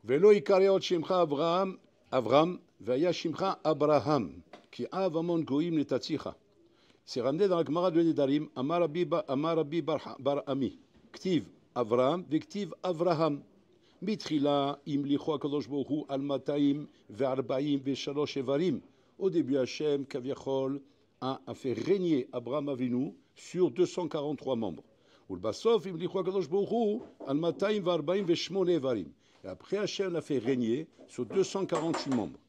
Velo ikareot shimcha Avram, veya shimcha Abraham, qui avamon goim netatzicha. C'est ramené dans la Gemara de Nedarim, Amar Rabbi bar Ami, Ktiv Avram, Vektiv Avraham. Mitchila imlicho akadosh baruch hu al 243 evarim. Au début, Hachem, Kaviachol, a fait régner Abraham Avinu sur 243 membres. Ulbasov imlicho akadosh baruch hu al 248 evarim. Et après, Hachem l'a fait régner sur 248 membres.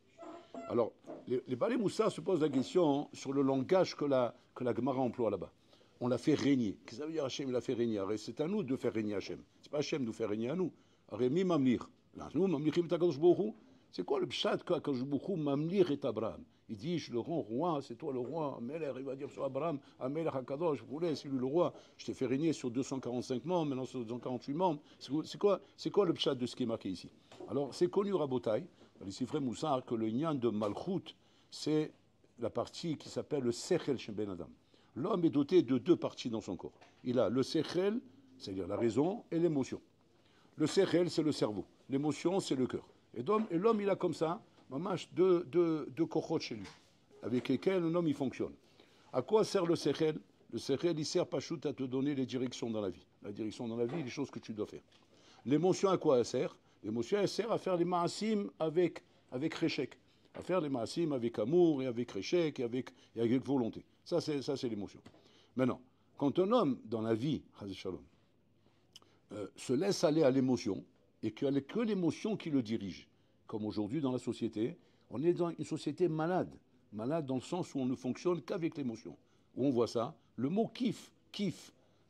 Alors, les Balé Moussa se posent la question sur le langage que la Gemara emploie là-bas. On l'a fait régner. Qu'est-ce que ça veut dire Hachem, il l'a fait régner? C'est à nous de faire régner Hachem. C'est pas Hachem de nous faire régner à nous. Rémi Mamlir. Nous, Mamlichim Takadosh Borou. C'est quoi le pshat qu'Akadosh Borou Mamlir et Abraham? Il dit, je le rends roi, c'est toi le roi. Ameler, il va dire sur Abraham, Ameler Hakadosh, vous voulez, c'est lui le roi. Je t'ai fait régner sur 245 membres, maintenant sur 248 membres. C'est quoi le pshat de ce qui est marqué ici? Alors, c'est connu, Rabotai, dans les Sifrei Moussar, que le Nyan de Malchut, c'est la partie qui s'appelle le Sechel chez Ben Adam. L'homme est doté de deux parties dans son corps. Il a le Sechel, c'est-à-dire la raison, et l'émotion. Le Sechel, c'est le cerveau. L'émotion, c'est le cœur. Et l'homme, il a comme ça, mamash, deux kochot chez lui, avec lesquels un homme, il fonctionne. À quoi sert le Sechel? Le Sechel, il sert pachout à te donner les directions dans la vie. La direction dans la vie, les choses que tu dois faire. L'émotion, à quoi elle sert? L'émotion, elle sert à faire les maasim avec réchec. À faire les maasim avec amour et avec réchec et avec volonté. Ça, c'est l'émotion. Maintenant, quand un homme, dans la vie, shalom, se laisse aller à l'émotion, et qu'il n'y a que l'émotion qui le dirige, comme aujourd'hui dans la société, on est dans une société malade. Malade dans le sens où on ne fonctionne qu'avec l'émotion. Où on voit ça, le mot kiffe,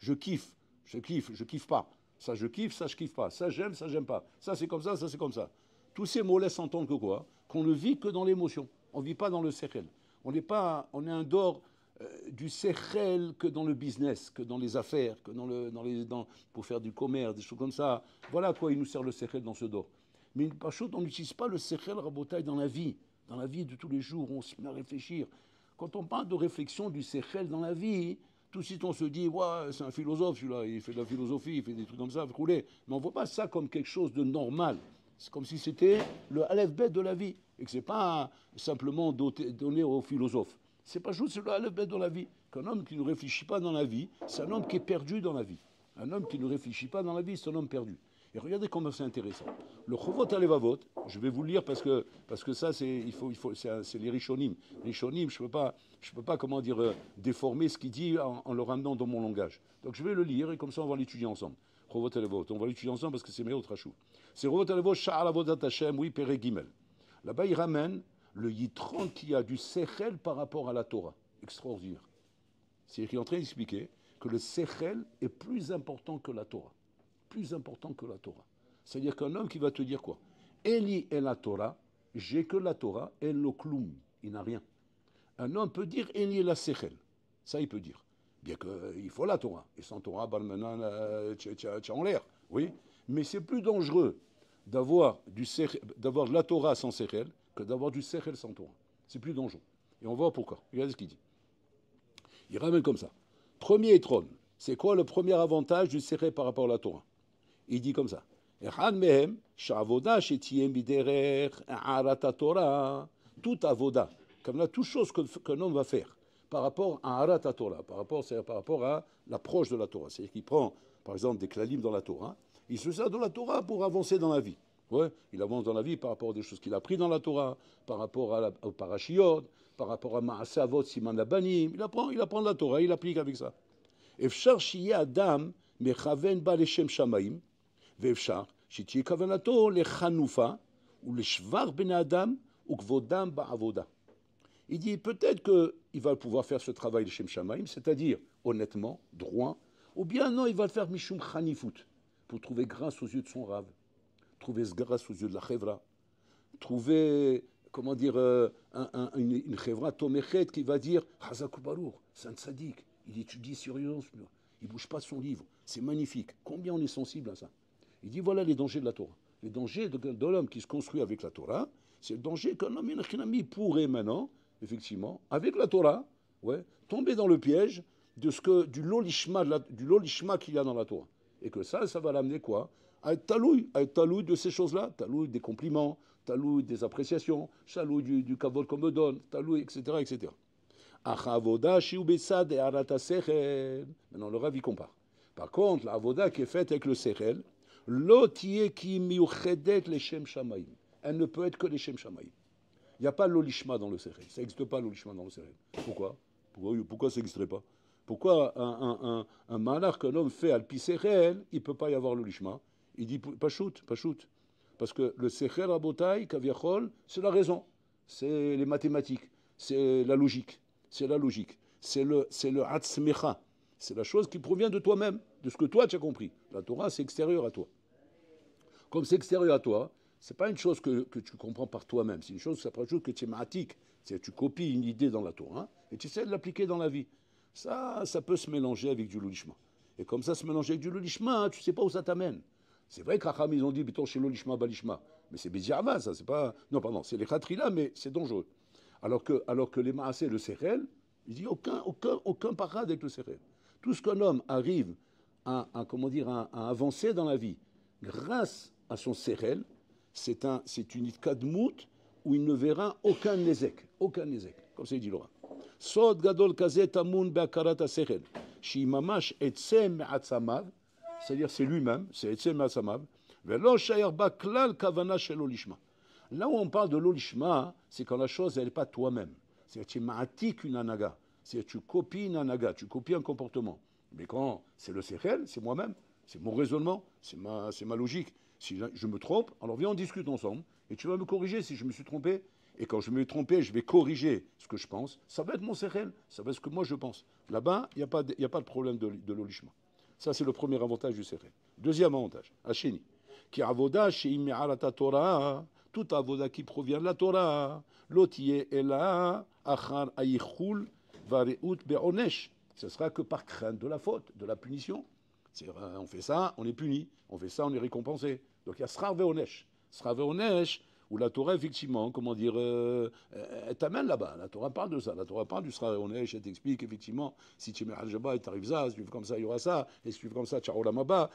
je kiffe, je kiffe pas. Ça je kiffe pas. Ça j'aime pas. Ça c'est comme ça c'est comme ça. Tous ces mots laissent entendre que quoi? Qu'on ne vit que dans l'émotion. On ne vit pas dans le sechel. On est un dehors du sechel que dans le business, que dans les affaires, que pour faire du commerce, des choses comme ça. Voilà à quoi il nous sert le sechel dans ce dehors. Mais par contre, on n'utilise pas le sechel rabotaille dans la vie de tous les jours. On se met à réfléchir. Quand on parle de réflexion du sechel dans la vie, tout de suite on se dit, ouais, c'est un philosophe celui-là, il fait de la philosophie, il fait des trucs comme ça, rouler. Mais on ne voit pas ça comme quelque chose de normal. C'est comme si c'était le aleph-bet de la vie, et que ce n'est pas simplement donné aux philosophes. C'est pas juste le aleph-bet de la vie. Qu'un homme qui ne réfléchit pas dans la vie, c'est un homme qui est perdu dans la vie. Un homme qui ne réfléchit pas dans la vie, c'est un homme perdu. Et regardez comment c'est intéressant. Le Chovot Alevavot, je vais vous le lire parce que ça, c'est les Rishonim. Les Rishonim, je peux pas, comment dire, déformer ce qu'il dit en le ramenant dans mon langage. Donc je vais le lire et comme ça on va l'étudier ensemble. Chovot Alevavot, on va l'étudier ensemble parce que c'est meilleur Trachou. C'est Chovot Alevavot, Sha'al Avodat Hashem, oui, Pere Gimel. Là-bas, il ramène le Yitron qui a du Sechel par rapport à la Torah. Extraordinaire. C'est qu'il est en train d'expliquer que le Sechel est plus important que la Torah. Plus important que la Torah. C'est-à-dire qu'un homme qui va te dire quoi? Eli est la Torah, j'ai que la Torah, el lo klum, il n'a rien. Un homme peut dire Eli est la Sechel. Ça, il peut dire. Bien qu'il faut la Torah. Et sans Torah, balmenan, tcha en l'air. Oui. Mais c'est plus dangereux d'avoir de la Torah sans Sechel que d'avoir du Sechel sans Torah. C'est plus dangereux. Et on va voir pourquoi. Regardez ce qu'il dit. Il ramène comme ça. Premier étron. C'est quoi le premier avantage du Sechel par rapport à la Torah? Il dit comme ça. Toute avoda, comme là, toute chose qu'un homme va faire par rapport à Arat Torah, par rapport à l'approche de la Torah. C'est-à-dire qu'il prend, par exemple, des klalim dans la Torah, il se sert de la Torah pour avancer dans la vie. Ouais, il avance dans la vie par rapport à des choses qu'il a prises dans la Torah, par rapport au parashiot, par rapport à Maaseh Avot, Siman Labanim. Il apprend de la Torah, il applique avec ça. Efshar shiye adam mechaven ba leshem shamaim, ve'efshar shetiye kavanato lechanufa ou leshvar ben adam ou kvodam ba'avoda. Il dit peut-être qu'il va pouvoir faire ce travail de Shem Shamaim, c'est-à-dire honnêtement, droit, ou bien non, il va le faire mishum chanifut, pour trouver grâce aux yeux de son rave, trouver grâce aux yeux de la chevra, trouver, comment dire, une chevra tomechet qui va dire Hazaku Baruch, c'est un tzaddik, il étudie sérieusement, il ne bouge pas son livre, c'est magnifique. Combien on est sensible à ça? Il dit voilà les dangers de la Torah. Les dangers de l'homme qui se construit avec la Torah, c'est le danger qu'un homme pourrait maintenant, effectivement, avec la Torah, tomber dans le piège du lolishma qu'il y a dans la Torah. Et que ça va l'amener quoi? À être taloui de ces choses-là, taloui des compliments, taloui des appréciations, taloui du kavod qu'on me donne, taloui, etc., etc. Achavoda shiubesad et arata sechel. Maintenant, le Rav y compare. Par contre, la avoda qui est faite avec le sechel, l'otie qui miuchedet les shem shamaim. Elle ne peut être que les shem shamaim. Il n'y a pas l'olishma dans le sechel. Ça n'existe pas l'olishma dans le sechel. Pourquoi ça n'existerait pas? Pourquoi un malach qu'un homme fait al pi sechel, il ne peut pas y avoir l'olishma? Il dit pas shoot. Parce que le sechel rabotai, kaviachol, c'est la raison. C'est les mathématiques. C'est la logique. C'est le atzmecha. C'est la chose qui provient de toi-même, de ce que toi tu as compris. La Torah, c'est extérieur à toi. Comme c'est extérieur à toi, c'est pas une chose que tu comprends par toi-même. C'est une chose que tu es matik. C'est tu copies une idée dans la Torah et tu essaies de l'appliquer dans la vie. Ça peut se mélanger avec du lolishma. Et comme ça se mélanger avec du lolishma, tu sais pas où ça t'amène. C'est vrai qu'Acham, ils ont dit, biton chez lolishma balishma. Mais c'est Béziava, ça, c'est pas. Non, pardon, c'est les khatrila, mais c'est dangereux. Alors que les maasé, le sérel, il dit aucun parade avec le sérel. Tout ce qu'un homme arrive à avancer dans la vie grâce à son sérel, c'est une itkadmout où il ne verra aucun nezek. Comme ça il dit Laura. Sod gadol kazet amun be'akarat ha-sechel, shi mamash etzem me'atzamav, c'est-à-dire c'est lui-même, c'est etzem me'atzamav, ve'lo shayer ba klal kavana shel olishma. Là où on parle de l'olishma, c'est quand la chose, elle n'est pas toi-même. C'est-à-dire que tu ma'atik une anaga. C'est-à-dire que tu copies une anaga, tu copies un comportement. Mais quand c'est le sechel, c'est moi-même, c'est mon raisonnement, c'est ma logique. Si je me trompe, alors viens, on discute ensemble, et tu vas me corriger si je me suis trompé. Et quand je me suis trompé, je vais corriger ce que je pense. Ça va être mon sechel, ça va être ce que moi je pense. Là-bas, il n'y a pas de problème de l'olishma. Ça, c'est le premier avantage du sechel. Deuxième avantage, Hacheni. Qui avoda chez Imme'arata Torah, toute avoda qui provient de la Torah, l'otiye ela achar ayichul vareut be'onesh. Ce sera que par crainte de la faute, de la punition. On fait ça, on est puni. On fait ça, on est récompensé. Donc il y a srar ve'onesh. Srar ve'onesh, où la Torah, effectivement, elle t'amène là-bas. La Torah parle de ça. La Torah parle du srar ve'onesh. Elle t'explique, effectivement, si tu mets al-jaba, il t'arrive ça. Si tu fais comme ça, il y aura ça. Et si tu fais comme ça, tu as olam haba.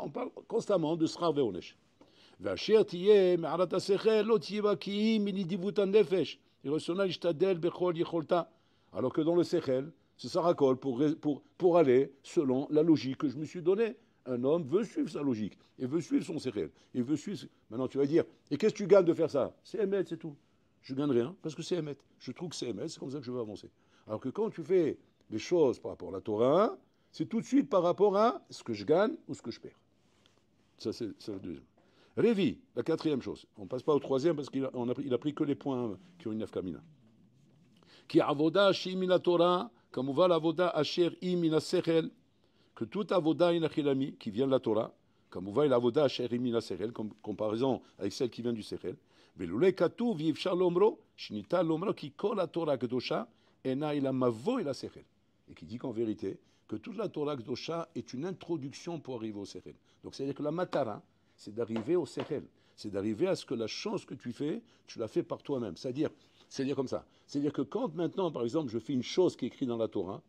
On parle constamment de srar ve'onesh. ואשר תהיה מערת השכל לא תהיה בה כי היא מנדיבות הנפש ורצונה להשתדל בכל יכולתה. Alors que dans le sechel, c'est ça racole pour aller selon la logique que je me suis donnée. Un homme veut suivre sa logique, il veut suivre son sechel, il veut suivre... Maintenant tu vas dire, et qu'est-ce que tu gagnes de faire ça? C'est émet, c'est tout. Je gagne rien, parce que c'est émet. Je trouve que c'est émet, c'est comme ça que je veux avancer. Alors que quand tu fais les choses par rapport à la Torah, c'est tout de suite par rapport à ce que je gagne ou ce que je perds. Ça c'est le deuxième. Révi, la quatrième chose. On ne passe pas au troisième parce qu'il a pris que les points qui ont une nafkamina. Qui avoda shimina Torah, comme on va l'avoda asher imina sechel, que toute avoda inachilami qui vient de la Torah, comme on va l'avoda asher imina sechel, comme comparaison avec celle qui vient du sechel, velule katuv yivshar lomro, shnita lomro ki kol la Torah kedosha, ena ila mavo ila sechel. Et qui dit qu'en vérité, que toute la Torah kedosha est une introduction pour arriver au sechel. Donc c'est-à-dire que la matara, c'est d'arriver au sechel, c'est d'arriver à ce que la chose que tu fais, tu la fais par toi-même. C'est-à-dire comme ça. C'est-à-dire que quand maintenant, par exemple, je fais une chose qui est écrite dans la Torah,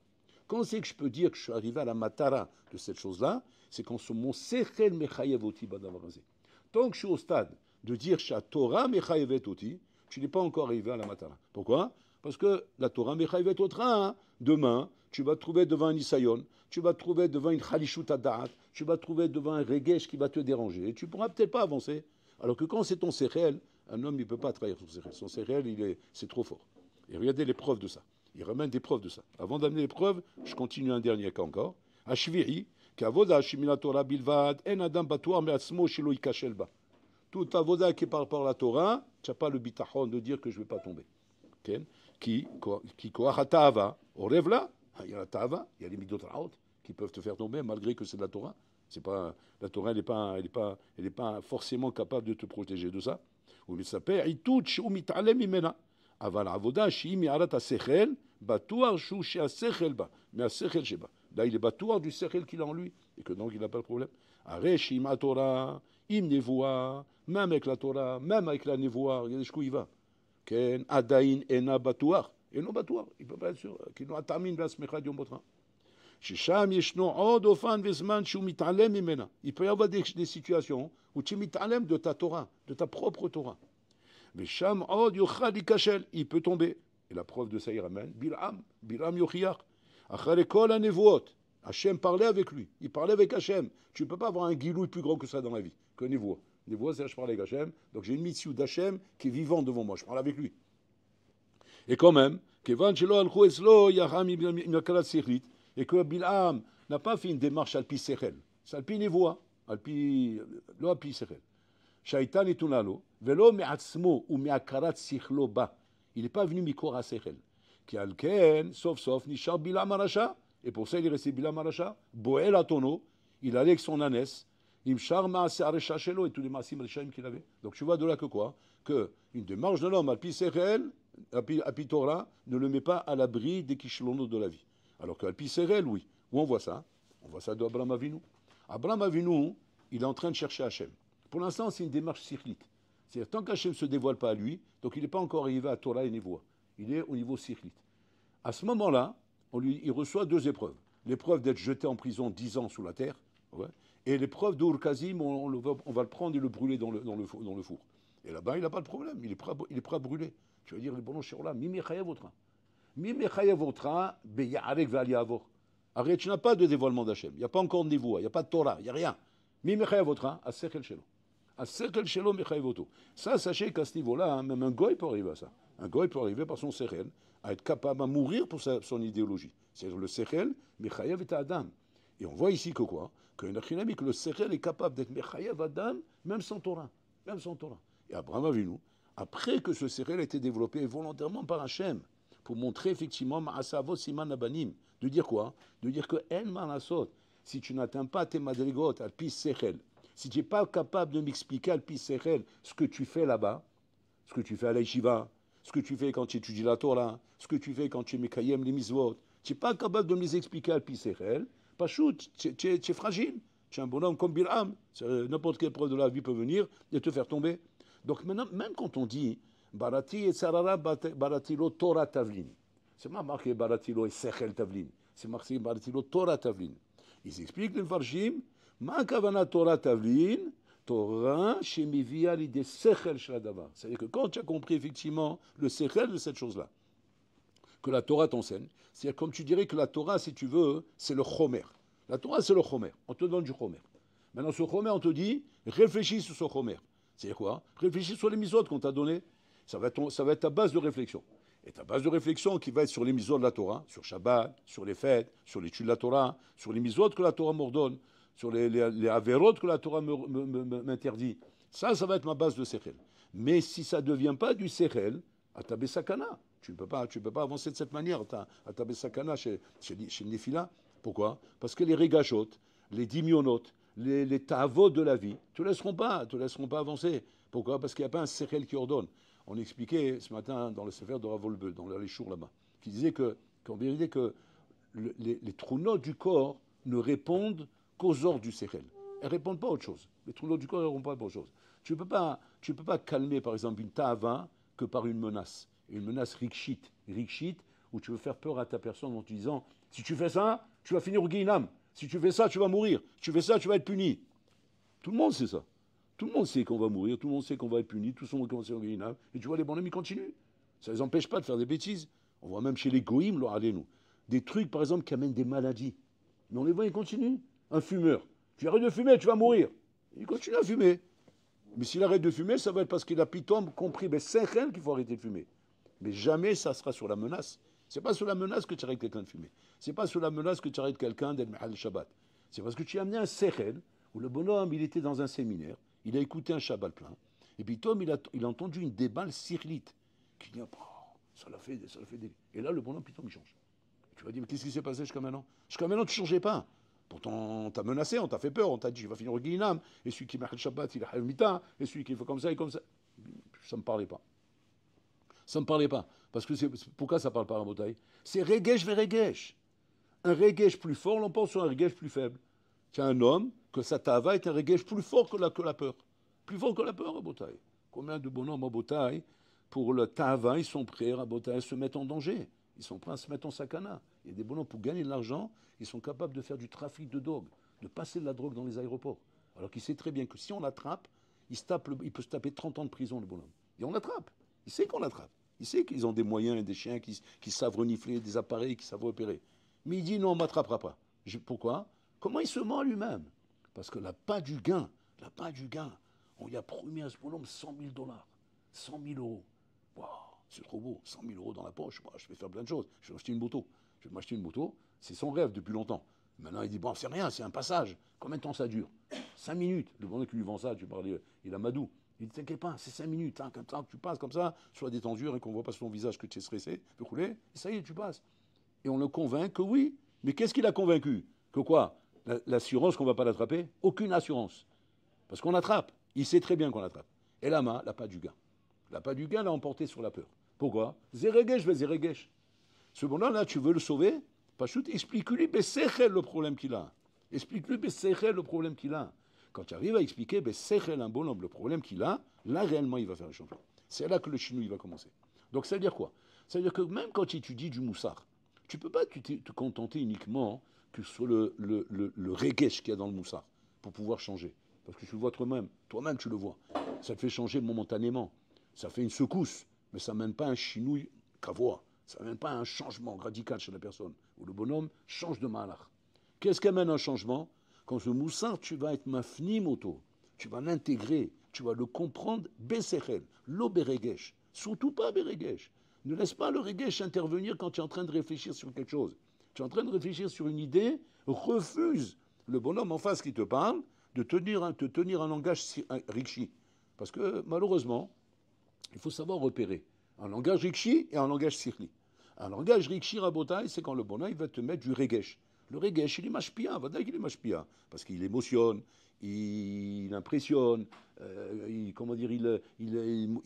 quand c'est que je peux dire que je suis arrivé à la matara de cette chose-là, c'est quand mon sechel mechayev oti badavarazé. Tant que je suis au stade de dire que Torah mechayevet oti, tu n'es pas encore arrivé à la matara. Pourquoi? Parce que la Torah mechayevet otra, demain, tu vas te trouver devant un Nisayon, tu vas te trouver devant une Khalishut Adat, tu vas te trouver devant un Regesh qui va te déranger, et tu ne pourras peut-être pas avancer. Alors que quand c'est ton sechel, un homme, il ne peut pas trahir son sechel. Son sechel, c'est trop fort. Et regardez les preuves de ça. Il ramène des preuves de ça. Avant d'amener les preuves, je continue un dernier cas encore. Ashviri, qu'avoda shemina Torah bilvad, en adam batoir me'atzmo shelo yikashel ba. Tout avoda qui est par rapport à la Torah, tu n'as pas le bitachon de dire que je ne vais pas tomber. Okay? Qui koach ta'ava, au rêve là, il y a la ta'ava, il y a les midot raot qui peuvent te faire tomber malgré que c'est de la Torah. C'est pas, la Torah, elle n'est pas forcément capable de te protéger de ça. Ou s'appelle itout sheu mitalem imena. Aval avoda shi mi'arat ha-sechel, batuar shu she'ha-sechel ba, mais ha-sechel sheba. Là, il est batuar du sechel qu'il a en lui, et que donc il n'a pas le problème. Areh shima Torah, im nevoa, même avec la Torah, même avec la nevoa, regardez jusqu'où il va. Ken adain ena batuar, et non batuar, il ne peut pas être sûr. Qu'il n'a atamin v'asmecha diom botra. ששם ישנו עוד אופן וזמן שהוא מתעלם ממנה. Il peut y avoir des situations où tu מתעלם de ta Torah, de ta propre Torah. ושם עוד יוכל להיכשל, il peut tomber. Et la preuve de ça, il ramène Bilam Yochiach. אחרי כל הנבואות, Hachem parlait avec lui, il parlait avec Hachem. Tu ne peux pas avoir un guilouille plus grand que ça dans la vie, que Nevoa. Nevoa, c'est là je parle avec Hachem, donc j'ai une mission d'Hachem qui est vivant devant moi, je parle avec lui. Et quand même, et que Bilam n'a pas fait une démarche alpi sechel, c'est alpi Nevoa, alpi, לא alpi sechel. שהייתה נתונה לו, ולא מעצמו ומהכרת שכלו בה. Il n'est pas venu mikor ha-sechel. כי על כן, סוף סוף, נשאר בלעם הרשע, et pour ça il est resté בלעם הרשע, בועל הטונו, il allait avec son ânesse, נמשך מעשה הרשע שלו, et tous les מעשים הרשעים qu'il avait. Donc tu vois de là que quoi? Que une démarche de l'homme, alpi sechel, alpi Torah, ne le met pas à l'abri des kishlonos de la vie. Alors que alpi sechel, oui. Où on voit ça? On voit ça d'Abraham Avinu. Abraham Avinu, il est en train de chercher Hachem. Pour l'instant, c'est une démarche sichlite. C'est-à-dire, tant qu'Hachem ne se dévoile pas à lui, donc il n'est pas encore arrivé à Torah et Nevoa. Il est au niveau sichlite. À ce moment-là, il reçoit deux épreuves. L'épreuve d'être jeté en prison 10 ans sous la terre, ouais, et l'épreuve d'Ur-Kazim, on va le prendre et le brûler dans le four. Et là-bas, il n'a pas de problème, il est prêt à brûler. Tu vas dire, les bonhommes là, Mimi Chayevotra. Mimi Chayevotra, Beyarek Valiavor. Arrête, tu n'as pas de dévoilement d'Hachem. Il n'y a pas encore de Nevoa, il n'y a pas de Torah, il n'y a rien. Mimi Chayevotra, à Sechel Shelo. Sechel Shelo Mechayevoto. Ça, sachez qu'à ce niveau-là, même un goy peut arriver à ça. Un goy peut arriver par son Sechel à être capable à mourir pour son idéologie. C'est-à-dire le Sechel, Mechayev et Adam. Et on voit ici que quoi? Que le Sechel est capable d'être Mechayev Adam, même sans Torah. Même sans Torah. Et Abraham Avinu, après que ce Sechel a été développé volontairement par Hachem, pour montrer effectivement Ma'asavot Siman Abanim, de dire quoi? De dire que En Manasot, si tu n'atteins pas tes madrigot, Alpi Sechel, si tu n'es pas capable de m'expliquer Alpi Sechel ce que tu fais là-bas, ce que tu fais à l'Aïshiva, ce que tu fais quand tu étudies la Torah, ce que tu fais quand tu mekayem les mitzvot, tu n'es pas capable de me les expliquer Alpi Sechel, Pachou, tu es fragile, tu es un bonhomme comme Bil'am, n'importe quelle preuve de la vie peut venir et te faire tomber. Donc maintenant, même quand on dit Barati et Sarara Baratilo Torah Tavlin, c'est pas marqué Baratilo et Sechel Tavlin, c'est marqué Baratilo Torah Tavlin. Ils expliquent les Farshim, Ma Kavana Torah Tavlin, Torah Shemivia l'idée Sechel Shladavar. C'est-à-dire que quand tu as compris effectivement le Sechel de cette chose-là, que la Torah t'enseigne, c'est-à-dire comme tu dirais que la Torah, si tu veux, c'est le Chomer. La Torah, c'est le Chomer. On te donne du Chomer. Maintenant, ce Chomer, on te dit, réfléchis sur ce Chomer. C'est-à-dire quoi? Réfléchis sur les mitzvot qu'on t'a donné. Ça va être ta base de réflexion. Et ta base de réflexion qui va être sur les mitzvot de la Torah, sur Shabbat, sur les fêtes, sur l'étude de la Torah, sur les mitzvot que la Torah m'ordonne, sur les averot que la Torah m'interdit. Ça va être ma base de Sechel. Mais si ça ne devient pas du Sechel, à ta Bessakana, tu ne peux pas avancer de cette manière à ta Bessakana chez le Nefila. Pourquoi? Parce que les Regashot, les Dimyonot, les Tavot de la vie ne te laisseront pas avancer. Pourquoi? Parce qu'il n'y a pas un Sechel qui ordonne. On expliquait ce matin dans le Sefer de Ravolbe, dans les chours là-bas, qui disait qu'en vérité, que les trous du corps ne répondent qu'aux ordres du Sechel. Elles ne répondent pas à autre chose. Les trous du corps ne répondent pas à autre chose. Tu ne peux pas calmer, par exemple, une ta'ava que par une menace. Une menace rikshit, où tu veux faire peur à ta personne en te disant, si tu fais ça, tu vas finir au Guinam. Si tu fais ça, tu vas mourir. Si tu fais ça, tu vas être puni. Tout le monde sait ça. Tout le monde sait qu'on va mourir, tout le monde sait qu'on va être puni, tout le monde sait qu'on va être puni. Et tu vois, les bonhommes, ils continuent. Ça ne les empêche pas de faire des bêtises. On voit même chez les goïms, nous, des trucs, par exemple, qui amènent des maladies. Mais on les voit, ils continuent. Un fumeur. Tu arrêtes de fumer, tu vas mourir. Il continue à fumer. Mais s'il arrête de fumer, ça va être parce qu'il a pitom compris, mais c'est réel qu'il faut arrêter de fumer. Mais jamais ça sera sur la menace. C'est pas sur la menace que tu arrêtes quelqu'un de fumer. C'est pas sur la menace que tu arrêtes quelqu'un d'être Mahal Shabbat. C'est parce que tu as amené un sechel où le bonhomme, il était dans un séminaire, il a écouté un Shabbat plein, et puis Tom, il a entendu une déballe sirlite, qui dit, oh, ça l'a fait des... Et là, le bonhomme, puis Tom, il change. Et tu vas dire, mais qu'est-ce qui s'est passé jusqu'à maintenant? Jusqu'à maintenant, tu ne changeais pas. Pourtant, on t'a menacé, on t'a fait peur, on t'a dit, il va finir au Guinam, et celui qui marche le Shabbat, il a Halmita, et celui qui fait comme ça et comme ça. Ça ne me parlait pas. Ça ne me parlait pas. Parce que pourquoi ça ne parle pas à Botaï? C'est Regesh vers Regesh. Un Regesh plus fort l'emporte sur un Regesh plus faible. Tu as un homme, que sa tava est un Regesh plus fort que la peur. Plus fort que la peur à Botaï. Combien de bonhommes à Botaï, pour le tava, ils sont prêts à Botaï à se mettre en danger. Ils sont prêts à se mettre en sakana. Il y a des bonhommes, pour gagner de l'argent, ils sont capables de faire du trafic de drogue, de passer de la drogue dans les aéroports. Alors qu'il sait très bien que si on l'attrape, il peut se taper 30 ans de prison, le bonhomme. Et on l'attrape. Il sait qu'on l'attrape. Il sait qu'ils ont des moyens et des chiens qui savent renifler, des appareils qui savent repérer. Mais il dit non, on ne m'attrapera pas. Pourquoi? Comment il se ment à lui-même? Parce que l'appât du gain, on lui a promis à ce bonhomme 100 000 dollars, 100 000 euros. Waouh, c'est trop beau, 100 000 euros dans la poche, moi, je vais faire plein de choses. Je vais m'acheter une moto. Je vais m'acheter une moto, c'est son rêve depuis longtemps. Maintenant, il dit, bon, c'est rien, c'est un passage. Combien de temps ça dure? 5 minutes. Le bonhomme qui lui vend ça, tu parlais, il a Madou. Il dit, t'inquiète pas, c'est 5 minutes. Hein, comme ça, tu passes comme ça, sur la détendure, et qu'on ne voit pas sur ton visage que tu es stressé, tu peux rouler, et ça y est, tu passes. Et on le convainc que oui. Mais qu'est-ce qu'il a convaincu? Que quoi? L'assurance qu'on ne va pas l'attraper? Aucune assurance. Parce qu'on l'attrape. Il sait très bien qu'on l'attrape. Et là-bas, l'appât du gain. L'appât du gain l'a emporté sur la peur. Pourquoi? Zéregesh, zéregesh. Ce bonhomme-là, tu veux le sauver? Pachout, explique-lui le problème qu'il a. Explique-lui le problème qu'il a. Quand tu arrives à expliquer un bonhomme le problème qu'il a, là réellement il va faire le changement. C'est là que le chinois il va commencer. Donc ça veut dire quoi? Ça veut dire que même quand tu étudies du moussard, tu ne peux pas te contenter uniquement que sur le regesh qu'il y a dans le moussard pour pouvoir changer. Parce que tu le vois toi-même tu le vois. Ça te fait changer momentanément. Ça fait une secousse, mais ça ne mène pas un chinouille kavoa. Ça ne mène pas à un changement radical chez la personne, où le bonhomme change de malach. Qu'est-ce qui amène un changement? Quand ce moussard, tu vas être mafni moto, tu vas l'intégrer, tu vas le comprendre, besechel, lo beregesh, surtout pas beregesh. Ne laisse pas le regesh intervenir quand tu es en train de réfléchir sur quelque chose. Tu es en train de réfléchir sur une idée, refuse le bonhomme en face qui te parle de te tenir un langage rikshi. Parce que malheureusement, il faut savoir repérer un langage rikshi et un langage sirli. Un langage rikshi rabotai, c'est quand le bonhomme il va te mettre du regesh. Le regesh, il est mashpia, il est mashpia, parce qu'il émotionne, il impressionne, il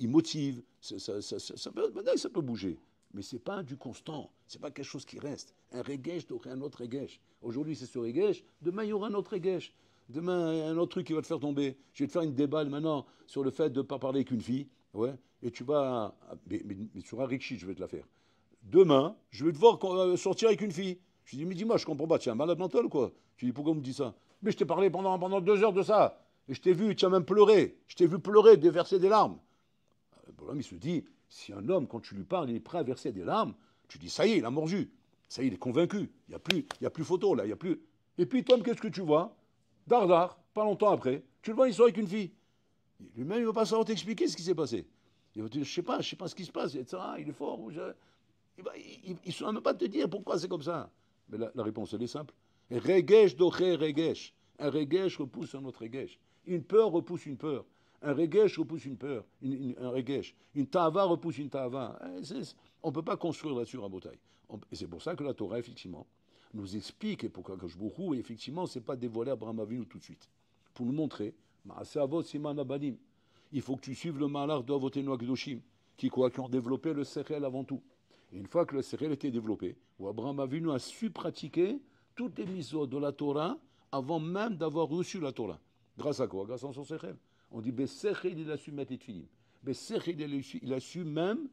motive. Ça peut bouger, mais c'est pas du constant, c'est pas quelque chose qui reste. Un regesh aurait un autre regesh. Aujourd'hui c'est ce regesh, demain il y aura un autre regesh. Demain un autre truc qui va te faire tomber. Je vais te faire une déballe maintenant sur le fait de ne pas parler avec une fille, ouais, et tu vas, mais sur un rikshi, je vais te la faire. Demain, je vais te voir sortir avec une fille. Je dis, mais dis-moi, je comprends pas, tu es un malade mental ou quoi? Je dis, pourquoi on me dit ça? Mais je t'ai parlé pendant 2 heures de ça. Et je t'ai vu, tu as même pleuré. Je t'ai vu pleurer, déverser des larmes. Le bonhomme, il se dit, si un homme, quand tu lui parles, il est prêt à verser des larmes, tu dis, ça y est, il a mordu. Ça y est, il est convaincu. Il n'y a plus photo, là, il n'y a plus. Et puis, toi, qu'est-ce que tu vois? Dardar, pas longtemps après, tu le vois, il sort avec une fille. Lui-même, il ne va pas savoir t'expliquer ce qui s'est passé. Il va te dire, je sais pas ce qui se passe, etc. Il est fort. Il ne saura même pas te dire pourquoi c'est comme ça. Mais la réponse, elle est simple. Regesh doche regesh. Un regesh repousse un autre regesh. Une peur repousse une peur. Un regesh repousse une peur. Un regesh. Une tava repousse une tava. On ne peut pas construire là-dessus un bataille. Et c'est pour ça que la Torah, effectivement, nous explique, et pourquoi Kajbourou, effectivement, ce n'est pas dévoilé à Abraham Avinu tout de suite. Pour nous montrer, il faut que tu suives le malach d'Avotenu Akdoshim, qui ont développé le sechel avant tout. Et une fois que le sechel était développé, où Abraham Avinu a su pratiquer toutes les mitzvot de la Torah avant même d'avoir reçu la Torah. Grâce à quoi? Grâce à son sechel. On dit, Sechel, il a su mettre les tfilim. Sechel, il a su même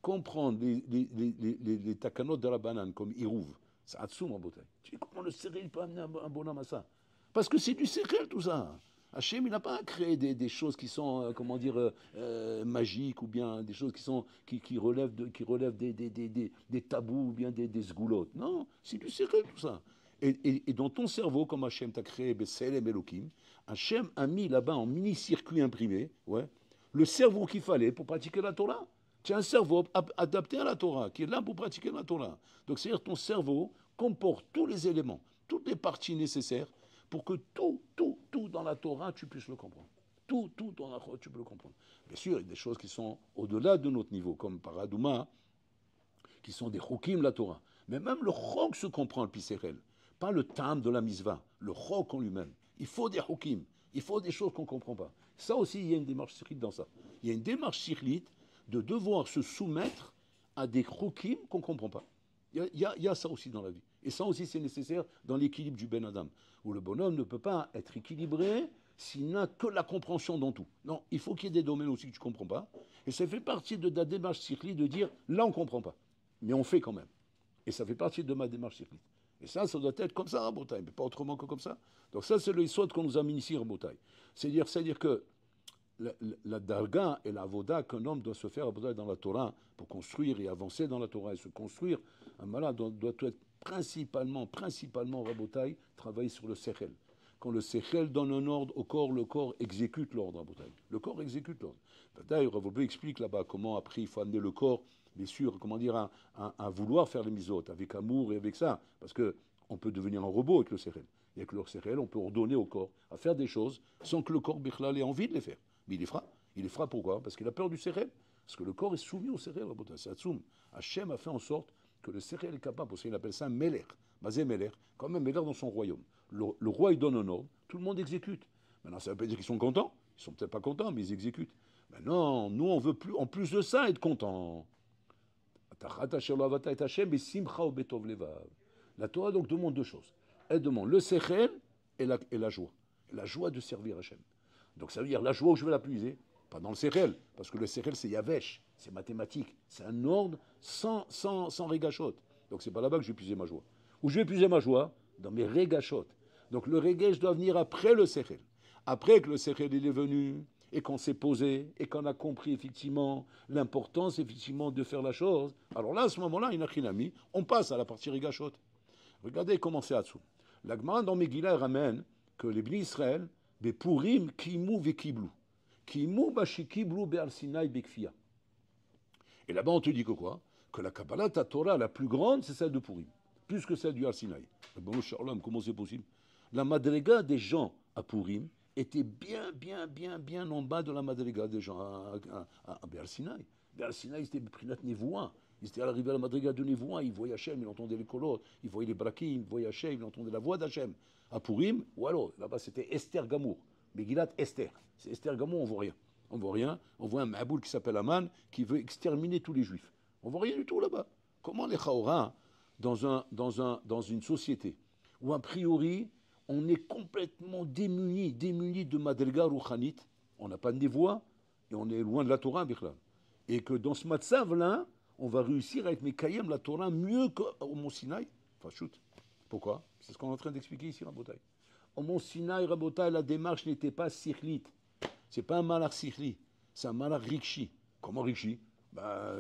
comprendre les takanot de la banane, comme Irouv. C'est Hatsoum en bataille. Tu dis, comment le sechel peut amener un bonhomme à ça? Parce que c'est du sechel tout ça. Hachem, il n'a pas créé des choses qui sont, magiques, ou bien des choses qui relèvent des tabous, ou bien des sgoulottes. Non, c'est du sérieux tout ça. Et dans ton cerveau, comme Hachem t'a créé Besselem Elohim, Hachem a mis là-bas en mini-circuit imprimé, ouais, le cerveau qu'il fallait pour pratiquer la Torah. Tu as un cerveau adapté à la Torah, qui est là pour pratiquer la Torah. Donc c'est-à-dire ton cerveau comporte tous les éléments, toutes les parties nécessaires pour que tout dans la Torah, tu puisses le comprendre. Tout dans la Torah, tu peux le comprendre. Bien sûr, il y a des choses qui sont au-delà de notre niveau, comme Paradouma, qui sont des chokim, la Torah. Mais même le chok se comprend, le pisserel. Pas le tam de la misva, le chok en lui-même. Il faut des chokim, il faut des choses qu'on ne comprend pas. Ça aussi, il y a une démarche sirlite dans ça. Il y a une démarche sirlite de devoir se soumettre à des chokim qu'on ne comprend pas. Il y a ça aussi dans la vie. Et ça aussi, c'est nécessaire dans l'équilibre du Ben Adam, où le bonhomme ne peut pas être équilibré s'il n'a que la compréhension dans tout. Non, il faut qu'il y ait des domaines aussi que tu ne comprends pas. Et ça fait partie de la démarche cyclique de dire, là, on ne comprend pas. Mais on fait quand même. Et ça fait partie de ma démarche cycliste. Et ça doit être comme ça, Rabotai, mais pas autrement que comme ça. Donc ça, c'est le Yisod qu'on nous a mis ici, Rabotai. C'est-à-dire que la darga et la avoda qu'un homme doit se faire dans la Torah pour construire et avancer dans la Torah et se construire, un malade doit être principalement Rabotai, travailler sur le sechel. Quand le sechel donne un ordre au corps, le corps exécute l'ordre, Rabotai. Le corps exécute l'ordre. D'ailleurs, Rav explique là-bas comment après il faut amener le corps, bien sûr, comment dire, à vouloir faire les misotes, avec amour et avec ça, parce que on peut devenir un robot avec le sechel. Et avec le sechel, on peut ordonner au corps à faire des choses sans que le corps bichlal ait envie de les faire. Mais il les fera. Il les fera pourquoi? Parce qu'il a peur du sechel. Parce que le corps est soumis au sechel. C'est Hatsoum. Hachem a fait en sorte que le sechel est capable, parce qu'il appelle ça Meler. Mazé Meler, comme un Meler dans son royaume. Le roi, il donne un ordre, tout le monde exécute. Maintenant, ça ne veut pas dire qu'ils sont contents. Ils ne sont peut-être pas contents, mais ils exécutent. Maintenant, nous, on veut plus, en plus de ça, être contents. La Torah donc demande deux choses. Elle demande le sechel et la joie. La joie de servir Hachem. Donc ça veut dire la joie où je vais la puiser, pas dans le sechel, parce que le sechel c'est yavesh, c'est mathématique, c'est un ordre sans régachot. Donc c'est pas là-bas que je vais puiser ma joie. Où je vais puiser ma joie? Dans mes régachot. Donc le regesh doit venir après le sechel. Après que le sechel il est venu, et qu'on s'est posé, et qu'on a compris effectivement l'importance effectivement de faire la chose, alors là, à ce moment-là, inachinami, on passe à la partie régachot. Regardez comment c'est Hatsoum. La Gemara dans Megillah ramène que les Bnei Israël, Bepurim kimu vekiblu. Kimu bashikiblu be'al Sinai bekfia. Et là-bas, on te dit que quoi? Que la Kabbalah, ta Torah, la plus grande, c'est celle de Purim. Plus que celle du Har Sinai. Bon, Shalom, comment c'est possible? La madrega des gens à Purim était bien en bas de la madrega des gens à Be'al Sinai. Be'al Sinai, c'était Prinat Nevoua. Ils étaient arrivés à la madriga de Nevoua, ils voyaient Hachem, ils entendaient les kolot, ils voyaient les brakim, ils voyaient Hachem, ils entendaient la voix d'Hachem. À Purim, ou alors, là-bas c'était Esther Gamour. Megillat Esther. C'est Esther Gamour, on ne voit rien. On voit rien. On voit un Ma'aboul qui s'appelle Aman, qui veut exterminer tous les juifs. On ne voit rien du tout là-bas. Comment les Chaora, dans une société où a priori, on est complètement démunis de madriga rouchanit, on n'a pas de voix, et on est loin de la Torah, Bichlal. Et que dans ce matzav-là, on va réussir à être Mekayem la Torah mieux qu'au Mont Sinaï. Enfin, shoot. Pourquoi? C'est ce qu'on est en train d'expliquer ici, Rabotai. Au Mont Sinaï, Rabotai, la démarche n'était pas sichlite. C'est pas un malach sichli, c'est un malach rikshi. Comment rikshi?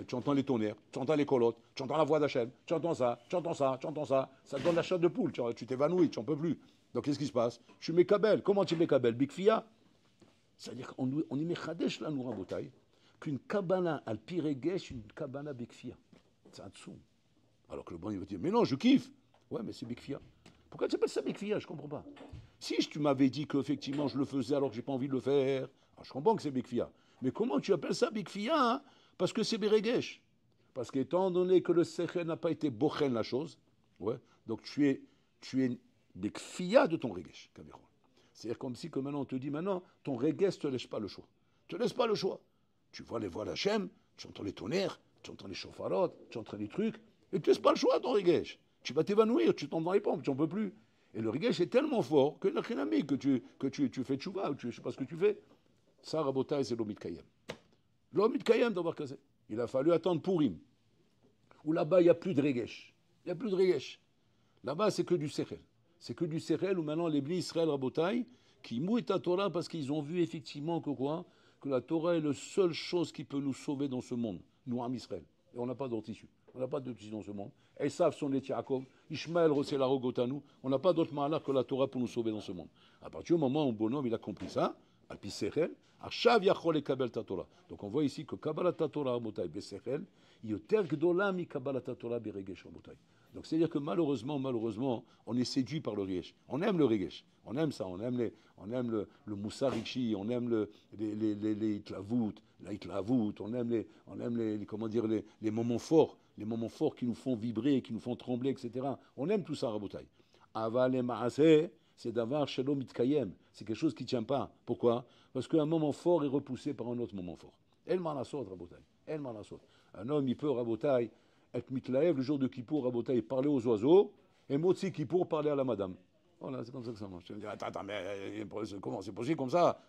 Tu entends les tonnerres, tu entends les colottes, tu entends la voix d'Hachem, tu entends ça, tu entends ça, tu entends ça. Ça te donne la chair de poule, tu t'évanouis, tu n'en peux plus. Donc qu'est-ce qui se passe? Je suis Mekabel. Comment tu es Mekabel? Bikfia. C'est-à-dire qu'on y met Chadesh là, nous, Rabotai, qu'une Kabbalah al piregesh, une Kabbalah Bikfia. C'est un dessous. Alors que le bon, il va dire, mais non, je kiffe. Ouais, mais c'est Bikfia. Pourquoi tu appelles ça Bikfia? Je ne comprends pas. Si tu m'avais dit qu'effectivement je le faisais alors que je n'ai pas envie de le faire, alors je comprends que c'est Bikfia. Mais comment tu appelles ça Bikfia? Hein? Parce que c'est Beregesh. Parce qu'étant donné que le Sechel n'a pas été bochen la chose, ouais, donc tu es Bikfia de ton Regesh. C'est-à-dire comme si que maintenant on te dit, maintenant, ton Regesh ne te laisse pas le choix. Tu ne te laisse pas le choix. Tu vois les voix d'Hachem, tu entends les tonnerres, tu entends les chauffarottes, tu entends les trucs, et tu ne te laisses pas le choix, ton Regesh. Tu vas t'évanouir, tu tombes dans les pompes, tu n'en peux plus. Et le Regesh est tellement fort que tu fais tchouva, ou je ne sais pas ce que tu fais. Ça, Rabotai, c'est l'Omid Kayem. L'Omid Kayem d'avoir casé. Il a fallu attendre Purim, où là-bas, il n'y a plus de Regesh. Il n'y a plus de Regesh. Là-bas, c'est que du Sechel. C'est que du Sechel où maintenant les Bnei Israël, Rabotai, qui mouillent ta Torah parce qu'ils ont vu effectivement que quoi? Que la Torah est la seule chose qui peut nous sauver dans ce monde, nous, Am Israël. Et on n'a pas d'autre issue. On n'a pas d'autre issue dans ce monde. Esav, son est Yaakov. Ishmael, Rossé, la Rogotanu. On n'a pas d'autre malheur que la Torah pour nous sauver dans ce monde. À partir du moment où le bonhomme il a compris ça, Alpi Sechel, Achav Yachol et Kabel Torah. Donc on voit ici que Kabbalat Torah Rabotai Besechel, Yoter Gdola mi Kabbalat Torah Beregesh Rabotai. Donc c'est-à-dire que malheureusement, on est séduit par le Regesh. On aime le Regesh. On aime ça. On aime le Moussar Rikshi. On aime les Hitlavut, la Hitlavut. On aime les moments forts. Les moments forts qui nous font vibrer, qui nous font trembler, etc. On aime tout ça, Rabotai. Aval et Maaseh, c'est d'avoir Shalom Itkayem. C'est quelque chose qui ne tient pas. Pourquoi? Parce qu'un moment fort est repoussé par un autre moment fort. El Manasot, Rabotai. El Manasot. Un homme, il peut, Rabotai, être mitlaev le jour de Kippour, Rabotai, parler aux oiseaux, et Motsi Kippour, parler à la madame. Voilà, c'est comme ça que ça marche. Je me dis, attends, mais comment c'est possible comme ça?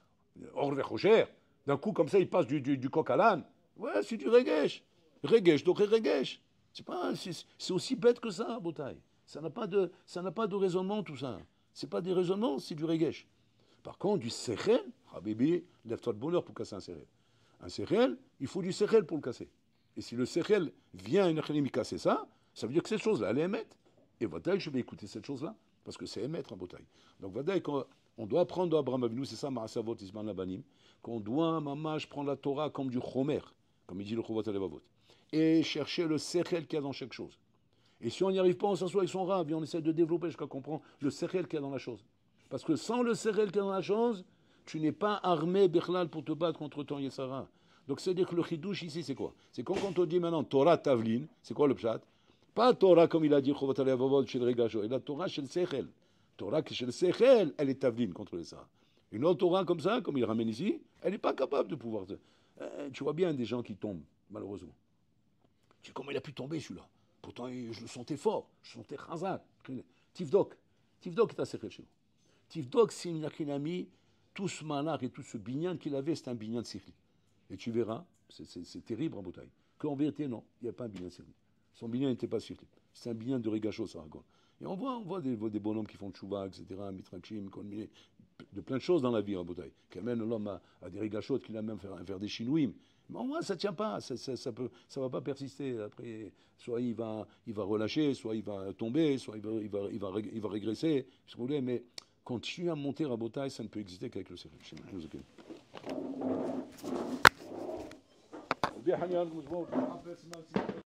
Orve Rocher. D'un coup, comme ça, il passe du coq à l'âne. Ouais, c'est du Regesh. Regesh, donc Regesh. C'est aussi bête que ça, Botaï. Ça n'a pas de raisonnement, tout ça. C'est pas des raisonnements, c'est du regesh. Par contre, du sechel, Habibi, lève-toi de bonheur pour casser un sechel. Un sechel, il faut du sechel pour le casser. Et si le sechel vient et casser ça, ça veut dire que cette chose-là, elle est émette. Et Vadaï, je vais écouter cette chose-là, parce que c'est émettre un Botaï. Donc Vadaï, on doit prendre d'Abraham Avinu, c'est ça, Ma'asavot, Isman Labanim, qu'on doit, mamash, prendre la Torah comme du chomer, comme il dit le Chovat Alevavot, et chercher le sechel qu'il y a dans chaque chose. Et si on n'y arrive pas, on s'assoit avec son rab et on essaie de développer jusqu'à comprendre le sechel qu'il y a dans la chose. Parce que sans le sechel qu'il y a dans la chose, tu n'es pas armé, Bechlal, pour te battre contre ton Yetzara. Donc c'est-à-dire que le chidouche ici, c'est quoi? C'est quand on te dit maintenant Torah Tavlin, c'est quoi le pshat? Pas Torah comme il a dit Chovat Alevavot chez le Regacho, et la Torah chez le sechel. Torah chez le sechel, elle est Tavlin contre le Yetzara. Une autre Torah comme ça, comme il ramène ici, elle n'est pas capable de pouvoir... tu vois bien des gens qui tombent, malheureusement. Tu dis, comment il a pu tomber celui-là? Pourtant, je le sentais fort, je le sentais chazak. Tivdok est à sechel chez nous. Tivdok, c'est une achinami, tout ce malach et tout ce binyan qu'il avait, c'est un binyan sechli. Et tu verras, c'est terrible en Botaï, qu'en vérité, non, il n'y a pas un binyan sechli. Son binyan n'était pas sechli. C'est un binyan de Regacho, ça raconte. Et on voit des bonhommes qui font tchouva, etc., mitrakshim, de plein de choses dans la vie en Botaï, qui amènent l'homme à des Regachot, qu'il a même faire des chinouim. Mais au moins, ça ne tient pas, ça va pas persister. Après, soit il va relâcher, soit il va tomber, soit il va régresser, si vous voulez, mais continuer à monter à Botaï, ça ne peut exister qu'avec le sérieux.